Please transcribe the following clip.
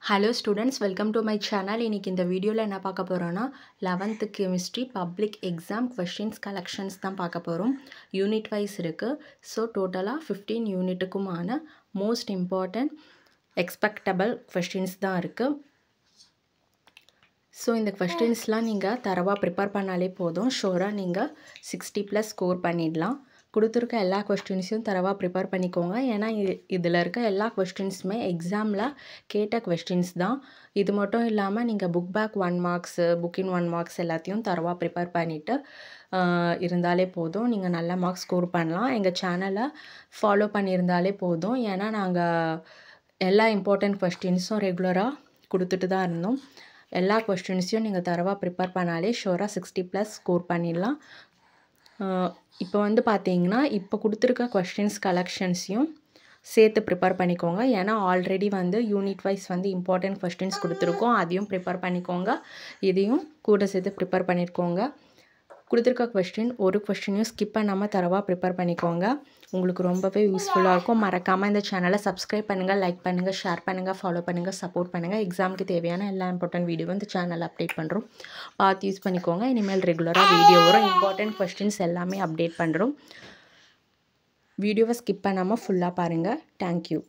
Hello students, welcome to my channel. இன்னைக்கு இந்த வீடியோல என்ன பார்க்க போறோம்னா 11th chemistry public exam questions collections தான் பார்க்க போறோம். யூனிட் வைஸ் இருக்கு. So டோட்டலா 15 யூனிட்டுக்குமான most important expectable questions தான் இருக்கு. So இந்த questionsலாம் நீங்க தரவா prepare பண்ணாலே போதும். ஷூரா நீங்க 60+ ஸ்கோர் பண்ணிடலாம். கொடுத்திருக்க எல்லா क्वेश्चंसையும் தரவா ப்ரிப்பேர் பண்ணிக்கோங்க. ஏனா இதுல இருக்க எல்லா क्वेश्चंसமே எக்ஸாம்ல கேட்ட क्वेश्चंस தான். இது மட்டும் இல்லாம நீங்க புக் பேக் 1 மார்க்ஸ், புக் இன் 1 மார்க்ஸ் எல்லாத்தையும் தரவா ப்ரிப்பேர் பண்ணிட்டு இருந்தாலே போதும். நீங்க நல்ல மார்க்ஸ் ஸ்கோர் பண்ணலாம். எங்க சேனலை ஃபாலோ பண்ணியிருந்தாலே போதும். ஏனா நாங்க எல்லா இம்பார்ட்டன்ட் क्वेश्चंसும் ரெகுலரா கொடுத்துட்டு தான் இருந்தோம். எல்லா क्वेश्चंसையும் நீங்க தரவா ப்ரிப்பேர் பண்ணாலே ஷூரா 60+ ஸ்கோர் பண்ணிடலாம். இப்போ வந்து பாத்தீங்கன்னா இப்போ கொடுத்திருக்க क्वेश्चंस கலெக்ஷன்ஸையும் சேர்த்து ப்ரிப்பேர் பண்ணிக்கோங்க. ஏனா ஆல்ரெடி வந்து யூனிட் வைஸ் வந்து இம்பார்ட்டன்ட் क्वेश्चंस கொடுத்திருக்கோம். அதையும் ப்ரிப்பேர் பண்ணிக்கோங்க. இதையும் கூட சேர்த்து ப்ரிப்பேர் பண்ணிருக்கோங்க. கொடுத்திருக்க क्वेश्चन ஒரு क्वेश्चनையும் ஸ்கிப் பண்ணாம தரவா ப்ரிப்பேர் பண்ணிக்கோங்க. உங்களுக்கு ரொம்பவே யூஸ்ஃபுல்லா இருக்கும். மறக்காம இந்த சேனலை சப்ஸ்கிரைப் பண்ணுங்க, லைக் பண்ணுங்க, ஷேர் பண்ணுங்க, ஃபாலோ பண்ணுங்க, சப்போர்ட் பண்ணுங்க. எக்ஸாம்க்கு தேவையான எல்லா இம்பார்ட்டன்ட் வீடியோவும் இந்த சேனல்ல அப்டேட் பண்றோம். பார்த்து யூஸ் பண்ணிக்கோங்க. இனிமேல் ரெகுலரா வீடியோ வரும். இம்பார்ட்டன்ட் क्वेश्चंस எல்லாமே அப்டேட் பண்றோம். வீடியோவை ஸ்கிப் பண்ணாம ஃபுல்லா பாருங்க. Thank you.